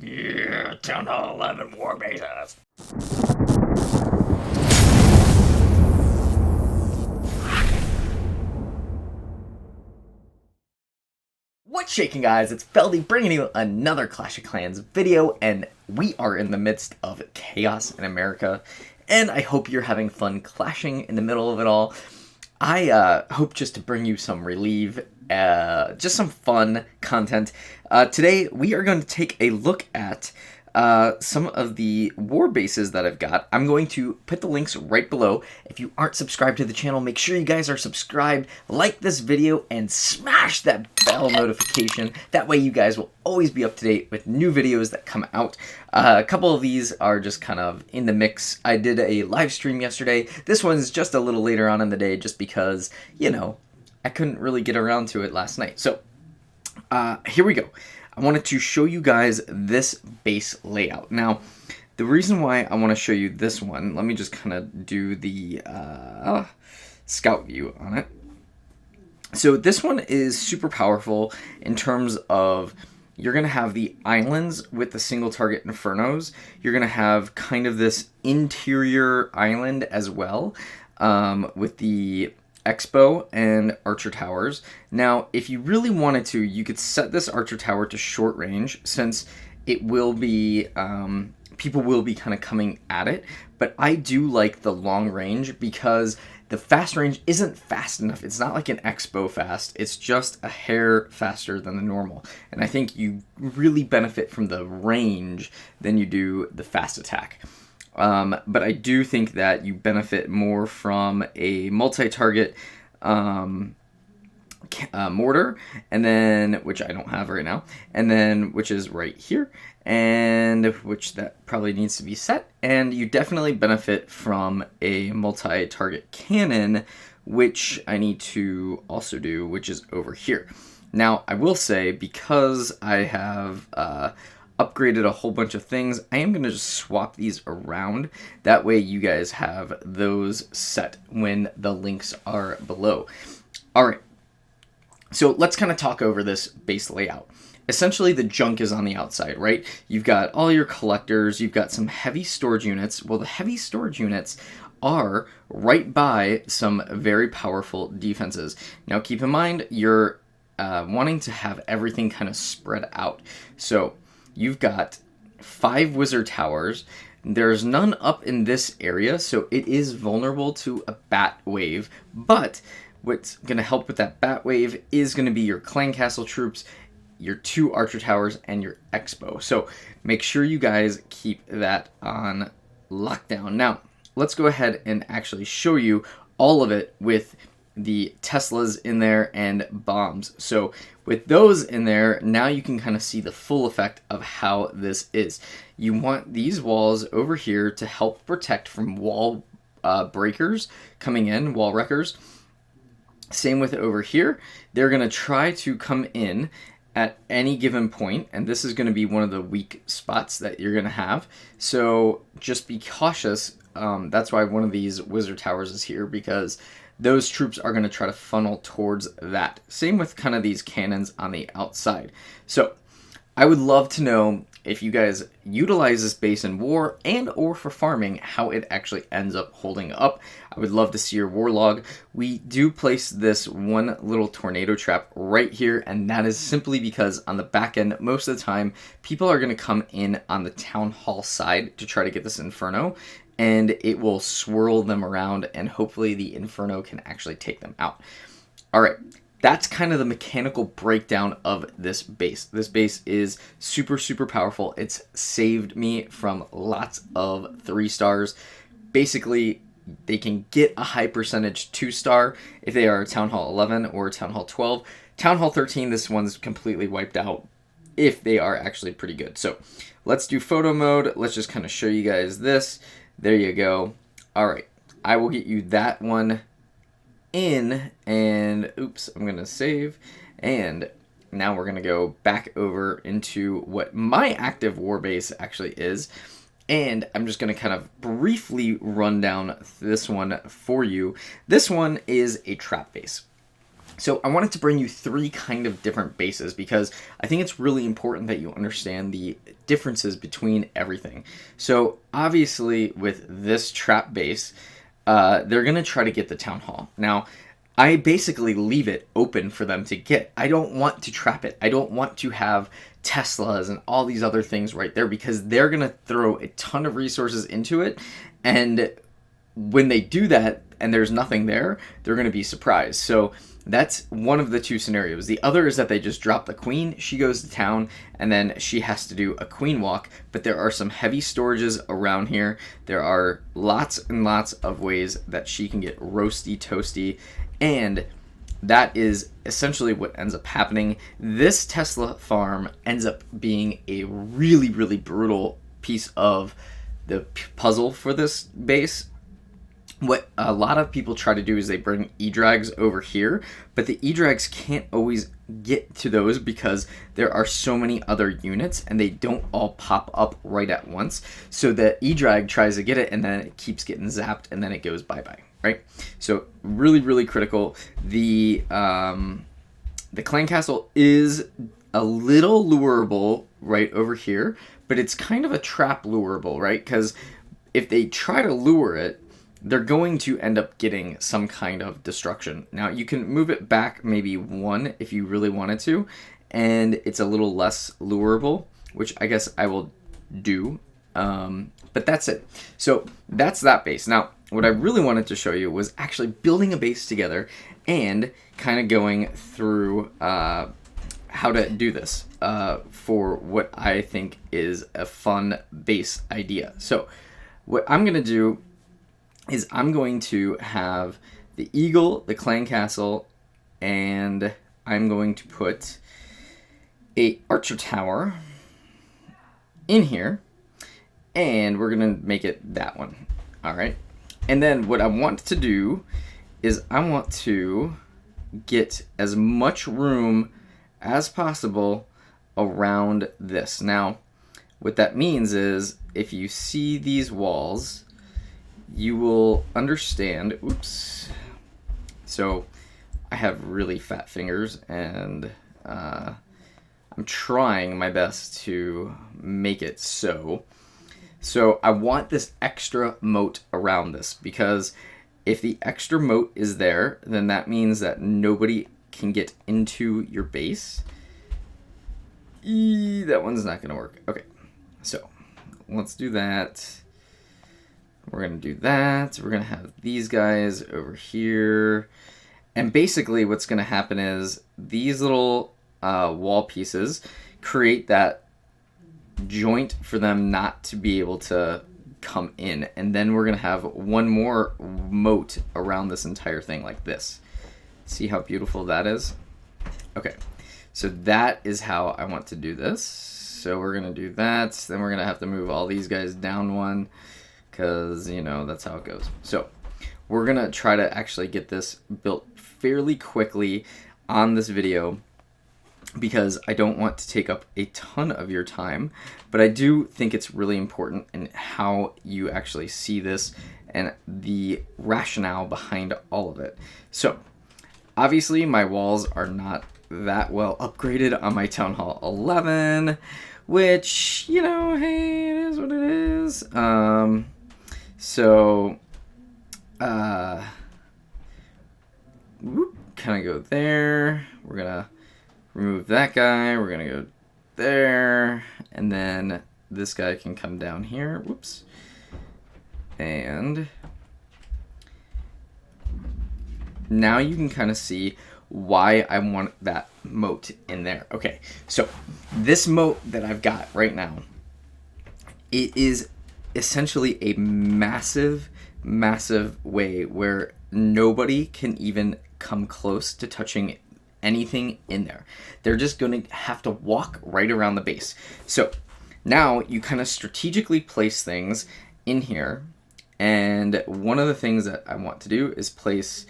Yeah, Town Hall 11 War Bases. What's shaking, guys? It's Feldy bringing you another Clash of Clans video, and we are in the midst of chaos in America, and I hope you're having fun clashing in the middle of it all. I hope just to bring you some relief, just some fun content. Today, we are going to take a look at some of the war bases that I've got. I'm going to put the links right below. If you aren't subscribed to the channel, make sure you guys are subscribed, like this video, and smash that bell notification. That way you guys will always be up to date with new videos that come out. A couple of these are just kind of in the mix. I did a live stream yesterday. This one's just a little later on in the day just because, you know, I couldn't really get around to it last night. So, here we go. I wanted to show you guys this base layout. Now, the reason why I want to show you this one, let me just kind of do the scout view on it. So this one is super powerful in terms of you're going to have the islands with the single target infernos. You're going to have kind of this interior island as well with the Expo and Archer Towers. Now, if you really wanted to, you could set this Archer Tower to short range since it will be, people will be kind of coming at it. But I do like the long range because the fast range isn't fast enough. It's not like an Expo fast. It's just a hair faster than the normal. And I think you really benefit from the range than you do the fast attack. But I do think that you benefit more from a multi-target mortar, and then, which I don't have right now, and then, which is right here, and which that probably needs to be set, and you definitely benefit from a multi-target cannon, which I need to also do, which is over here. Now, I will say, because I have upgraded a whole bunch of things, I am going to just swap these around. That way you guys have those set when the links are below. Alright, so let's kind of talk over this base layout. Essentially, the junk is on the outside, right? You've got all your collectors, you've got some heavy storage units. Well, the heavy storage units are right by some very powerful defenses. Now, keep in mind, you're wanting to have everything kind of spread out. So, you've got 5 wizard towers. There's none up in this area, so it is vulnerable to a bat wave. But what's going to help with that bat wave is going to be your clan castle troops, your 2 archer towers, and your expo. So make sure you guys keep that on lockdown. Now, let's go ahead and actually show you all of it with the Teslas in there and bombs. So with those in there, now you can kind of see the full effect of how this is. You want these walls over here to help protect from wall breakers coming in, wall wreckers. Same with over here. They're going to try to come in at any given point, and this is going to be one of the weak spots that you're going to have. So just be cautious. That's why one of these wizard towers is here, because those troops are going to try to funnel towards that. Same with kind of these cannons on the outside. So I would love to know if you guys utilize this base in war and or for farming, how it actually ends up holding up. I would love to see your war log. We do place this one little tornado trap right here, and that is simply because on the back end, most of the time, people are going to come in on the town hall side to try to get this inferno, and it will swirl them around, and hopefully the inferno can actually take them out. All right. That's kind of the mechanical breakdown of this base. This base is super, super powerful. It's saved me from lots of 3 stars. Basically, they can get a high percentage 2-star if they are Town Hall 11 or Town Hall 12. Town Hall 13, this one's completely wiped out if they are actually pretty good. So let's do photo mode. Let's just kind of show you guys this. There you go. All right, I will get you that one in, and oops, I'm gonna save, and now we're gonna go back over into what my active war base actually is, and I'm just gonna kind of briefly run down this one for you. This one is a trap base. So I wanted to bring you 3 kind of different bases because I think it's really important that you understand the differences between everything. So obviously with this trap base, they're going to try to get the town hall. Now, I basically leave it open for them to get. I don't want to trap it. I don't want to have Teslas and all these other things right there because they're going to throw a ton of resources into it. And when they do that and there's nothing there, they're going to be surprised. So that's one of the 2 scenarios. The other is that they just drop the queen, she goes to town, and then she has to do a queen walk. But there are some heavy storages around here. There are lots and lots of ways that she can get roasty toasty, and that is essentially what ends up happening. This Tesla farm ends up being a really, really brutal piece of the puzzle for this base. What a lot of people try to do is they bring E-Drags over here, but the E-Drags can't always get to those because there are so many other units and they don't all pop up right at once. So the E-Drag tries to get it and then it keeps getting zapped and then it goes bye-bye, right? So really, really critical. The clan castle is a little lurable right over here, but it's kind of a trap lurable, right? Because if they try to lure it, they're going to end up getting some kind of destruction. Now, you can move it back maybe 1 if you really wanted to, and it's a little less lurable, which I guess I will do. But that's it. So that's that base. Now, what I really wanted to show you was actually building a base together and kind of going through how to do this for what I think is a fun base idea. So what I'm going to do is I'm going to have the eagle, the clan castle, and I'm going to put a archer tower in here, and we're going to make it that one. All right. And then what I want to do is I want to get as much room as possible around this. Now, what that means is if you see these walls, you will understand, oops, so I have really fat fingers and I'm trying my best to make it so. So I want this extra moat around this because if the extra moat is there, then that means that nobody can get into your base. That one's not gonna work. Okay, so let's do that. We're going to do that. We're going to have these guys over here. And basically what's going to happen is these little wall pieces create that joint for them not to be able to come in. And then we're going to have one more moat around this entire thing like this. See how beautiful that is? Okay, so that is how I want to do this. So we're going to do that. Then we're going to have to move all these guys down 1. Because, you know, that's how it goes. So we're going to try to actually get this built fairly quickly on this video because I don't want to take up a ton of your time. But I do think it's really important in how you actually see this and the rationale behind all of it. So obviously my walls are not that well upgraded on my Town Hall 11, which, you know, hey, it is what it is. So, kind of go there. We're going to remove that guy. We're going to go there. And then this guy can come down here. Whoops. And now you can kind of see why I want that moat in there. Okay, so this moat that I've got right now, it is essentially a massive, massive way where nobody can even come close to touching anything in there. They're just going to have to walk right around the base. So now you kind of strategically place things in here. And one of the things that I want to do is place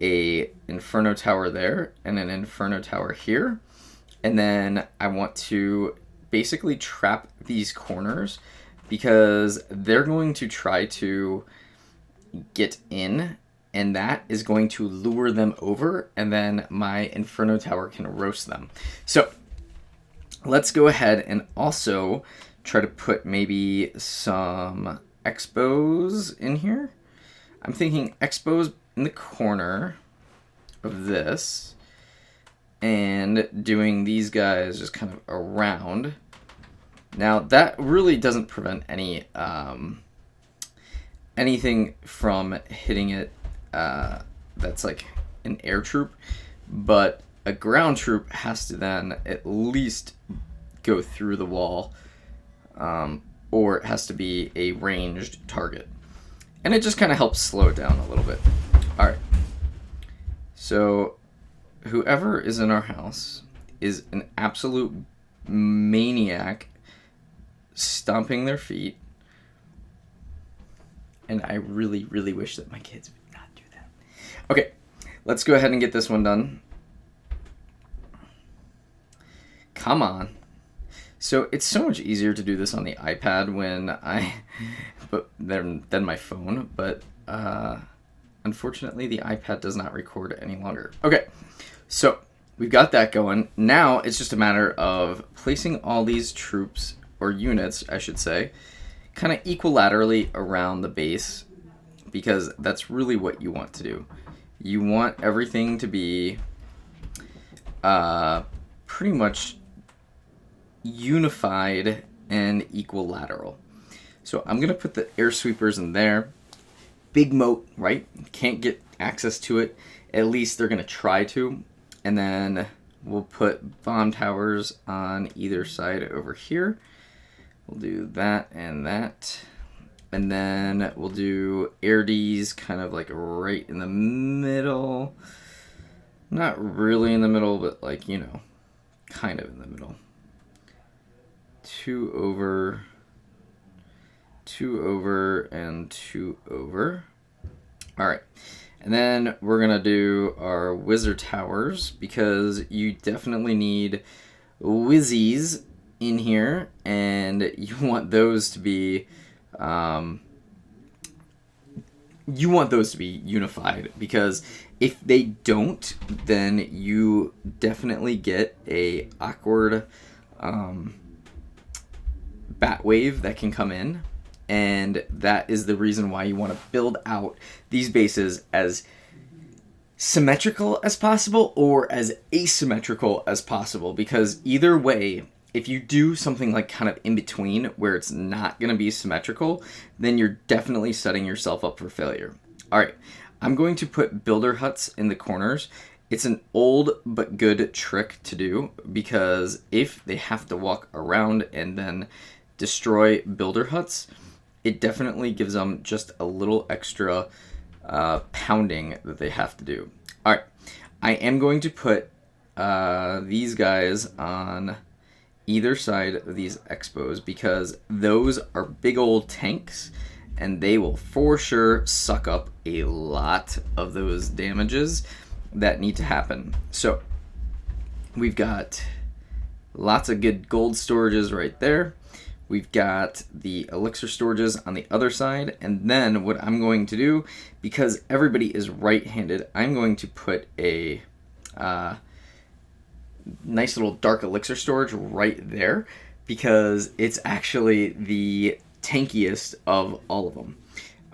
a Inferno Tower there and an Inferno Tower here. And then I want to basically trap these corners because they're going to try to get in and that is going to lure them over, and then my Inferno Tower can roast them. So let's go ahead and also try to put maybe some Expos in here. I'm thinking Expos in the corner of this, and doing these guys just kind of around. Now that really doesn't prevent any anything from hitting it that's like an air troop, but a ground troop has to then at least go through the wall, or it has to be a ranged target. And it just kind of helps slow it down a little bit. All right. So whoever is in our house is an absolute maniac, stomping their feet. And I really, really wish that my kids would not do that. Okay, let's go ahead and get this one done. Come on. So it's so much easier to do this on the iPad than my phone, but unfortunately the iPad does not record any longer. Okay, so we've got that going. Now it's just a matter of placing all these troops, or units, I should say, kind of equilaterally around the base, because that's really what you want to do. You want everything to be pretty much unified and equilateral. So I'm going to put the air sweepers in there. Big moat, right? Can't get access to it. At least they're going to try to. And then we'll put bomb towers on either side over here. We'll do that and that. And then we'll do air Ds kind of like right in the middle. Not really in the middle, but like, you know, kind of in the middle. 2 over, 2 over, and 2 over. All right. And then we're going to do our wizard towers, because you definitely need wizzies in here, and you want those to be unified, because if they don't, then you definitely get a awkward bat wave that can come in, and that is the reason why you want to build out these bases as symmetrical as possible or as asymmetrical as possible, because either way, if you do something like kind of in between where it's not going to be symmetrical, then you're definitely setting yourself up for failure. All right, I'm going to put builder huts in the corners. It's an old but good trick to do, because if they have to walk around and then destroy builder huts, it definitely gives them just a little extra pounding that they have to do. All right, I am going to put these guys on either side of these expos, because those are big old tanks, and they will for sure suck up a lot of those damages that need to happen. So we've got lots of good gold storages right there. We've got the elixir storages on the other side, and then what I'm going to do, because everybody is right-handed, I'm going to put a nice little dark elixir storage right there, because it's actually the tankiest of all of them.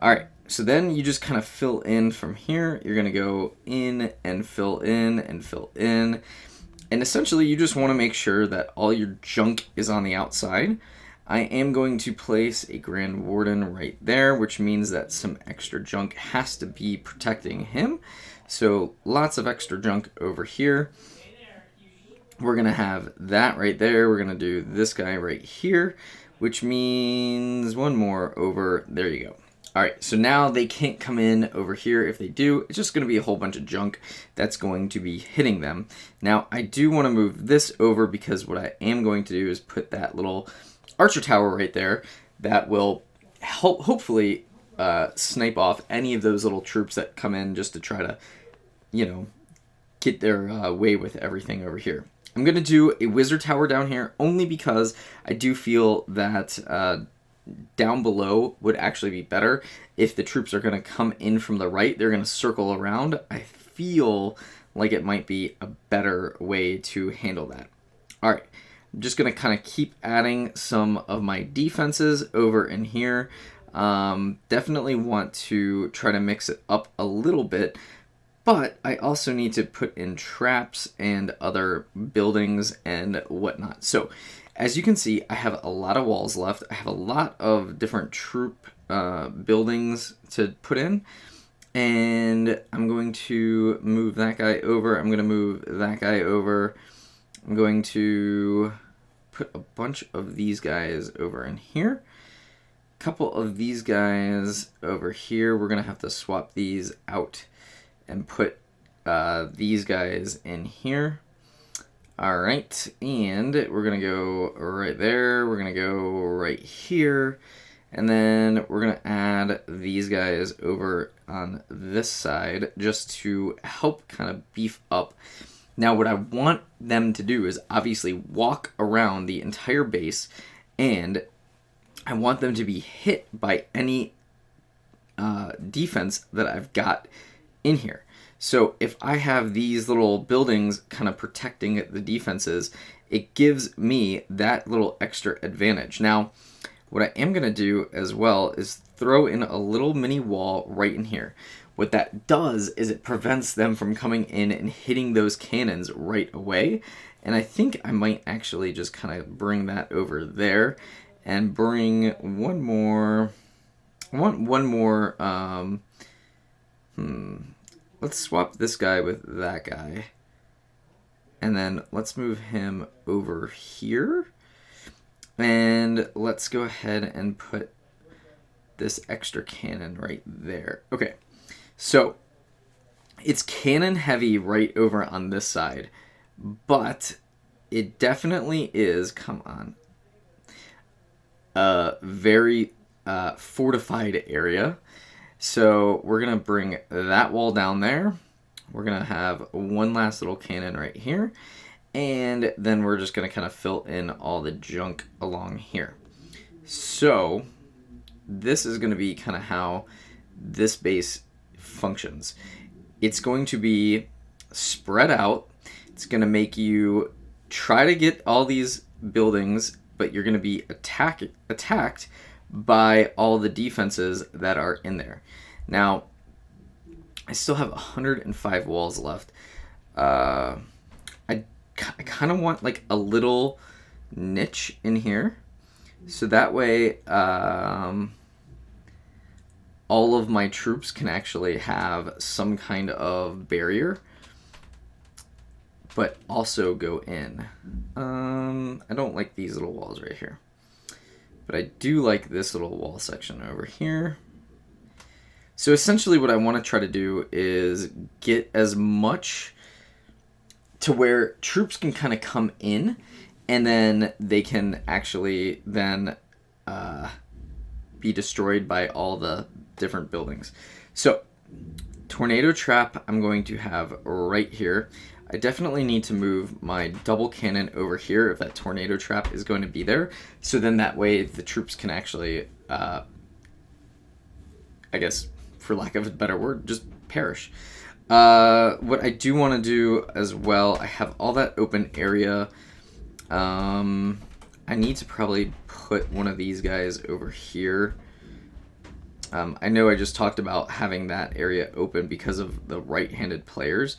All right, so then you just kind of fill in from here. You're going to go in and fill in and fill in, and essentially you just want to make sure that all your junk is on the outside. I am going to place a Grand Warden right there, which means that some extra junk has to be protecting him. So lots of extra junk over here. We're going to have that right there. We're going to do this guy right here, which means one more over. There you go. All right, so now they can't come in over here. If they do, it's just going to be a whole bunch of junk that's going to be hitting them. Now, I do want to move this over, because what I am going to do is put that little archer tower right there that will help hopefully snipe off any of those little troops that come in just to try to, you know, get their way with everything over here. I'm going to do a wizard tower down here only because I do feel that down below would actually be better. If the troops are going to come in from the right, they're going to circle around. I feel like it might be a better way to handle that. All right, I'm just going to kind of keep adding some of my defenses over in here. Definitely want to try to mix it up a little bit, but I also need to put in traps and other buildings and whatnot. So as you can see, I have a lot of walls left. I have a lot of different troop buildings to put in. And I'm going to move that guy over. I'm going to move that guy over. I'm going to put a bunch of these guys over in here. A couple of these guys over here. We're going to have to swap these out and put these guys in here. All right, and we're going to go right there. We're going to go right here. And then we're going to add these guys over on this side just to help kind of beef up. Now, what I want them to do is obviously walk around the entire base, and I want them to be hit by any defense that I've got in here. So if I have these little buildings kind of protecting the defenses, it gives me that little extra advantage. Now, what I am going to do as well is throw in a little mini wall right in here. What that does is it prevents them from coming in and hitting those cannons right away. And I think I might actually just kind of bring that over there and bring one more. I want one more. Let's swap this guy with that guy. And then let's move him over here. And let's go ahead and put this extra cannon right there. Okay, so it's cannon heavy right over on this side, but it definitely is, come on, a very fortified area. So we're going to bring that wall down there. We're going to have one last little cannon right here. And then we're just going to kind of fill in all the junk along here. So this is going to be kind of how this base functions. It's going to be spread out. It's going to make you try to get all these buildings, but you're going to be attacked by all the defenses that are in there. Now, I still have 105 walls left. I kind of want like a little niche in here, so that way all of my troops can actually have some kind of barrier, but also go in. I don't like these little walls right here, but I do like this little wall section over here. So essentially what I want to try to do is get as much to where troops can kind of come in, and then they can actually then be destroyed by all the different buildings. So tornado trap I'm going to have right here. I definitely need to move my double cannon over here if that tornado trap is going to be there. So then that way the troops can actually, I guess, for lack of a better word, just perish. What I do want to do as well, I have all that open area. I need to probably put one of these guys over here. I know I just talked about having that area open because of the right-handed players,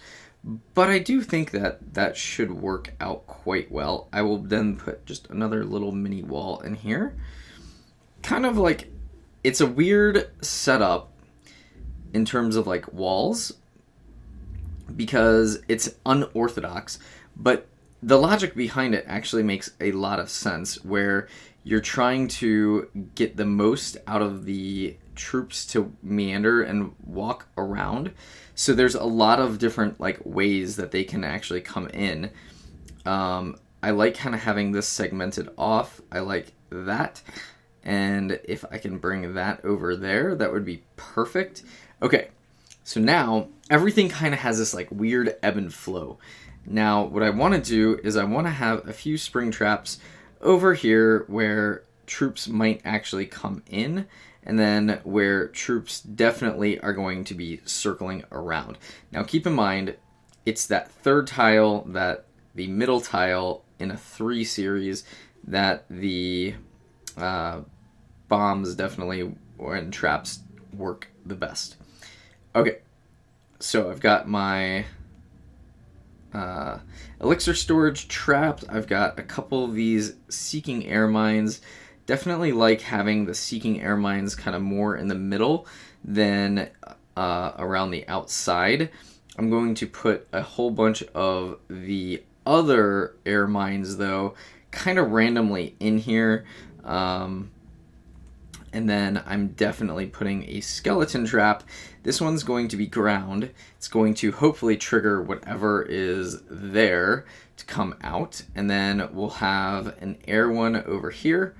but I do think that that should work out quite well. I will then put just another little mini wall in here. Kind of like, it's a weird setup in terms of like walls, because it's unorthodox, but the logic behind it actually makes a lot of sense, where you're trying to get the most out of the troops to meander and walk around. So there's a lot of different like ways that they can actually come in. I like kind of having this segmented off. I like that. And if I can bring that over there, that would be perfect. Okay, so now everything kind of has this like weird ebb and flow. Now what I want to do is I want to have a few spring traps over here where troops might actually come in, and then where troops definitely are going to be circling around. Now keep in mind, it's that third tile, that the middle tile in a 3 series, that the bombs definitely and traps work the best. Okay, so I've got my elixir storage trapped. I've got a couple of these seeking air mines. Definitely like having the seeking air mines kind of more in the middle than around the outside. I'm going to put a whole bunch of the other air mines, though, kind of randomly in here. And then I'm definitely putting a skeleton trap. This one's going to be ground. It's going to hopefully trigger whatever is there to come out. And then we'll have an air one over here.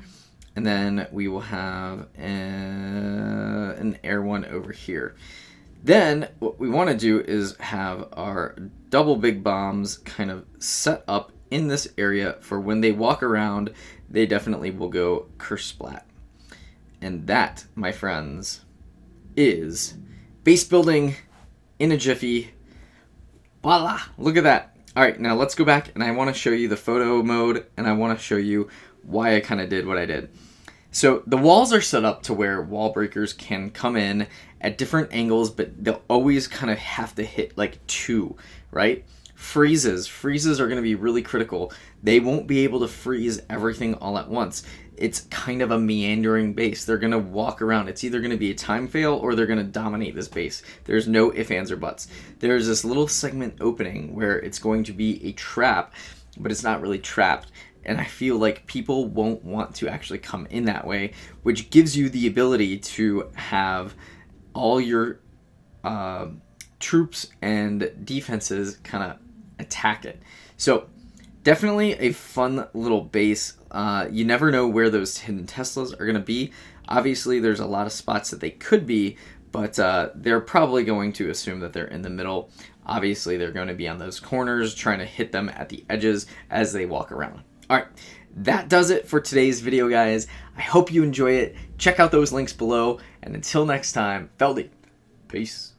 And then we will have an air one over here. Then what we want to do is have our double big bombs kind of set up in this area for when they walk around, they definitely will go kersplat. And that, my friends, is base building in a jiffy. Voila! Look at that. All right, now let's go back, and I want to show you the photo mode, and I want to show you why I kind of did what I did. So the walls are set up to where wall breakers can come in at different angles, but they'll always kind of have to hit like 2, right? Freezes are going to be really critical. They won't be able to freeze everything all at once. It's kind of a meandering base. They're going to walk around. It's either going to be a time fail or they're going to dominate this base. There's no ifs, ands, or buts. There's this little segment opening where it's going to be a trap, but it's not really trapped. And I feel like people won't want to actually come in that way, which gives you the ability to have all your troops and defenses kind of attack it. So definitely a fun little base. You never know where those hidden Teslas are going to be. Obviously, there's a lot of spots that they could be, but they're probably going to assume that they're in the middle. Obviously, they're going to be on those corners, trying to hit them at the edges as they walk around. All right, that does it for today's video, guys. I hope you enjoy it. Check out those links below, and until next time, Feldy, peace.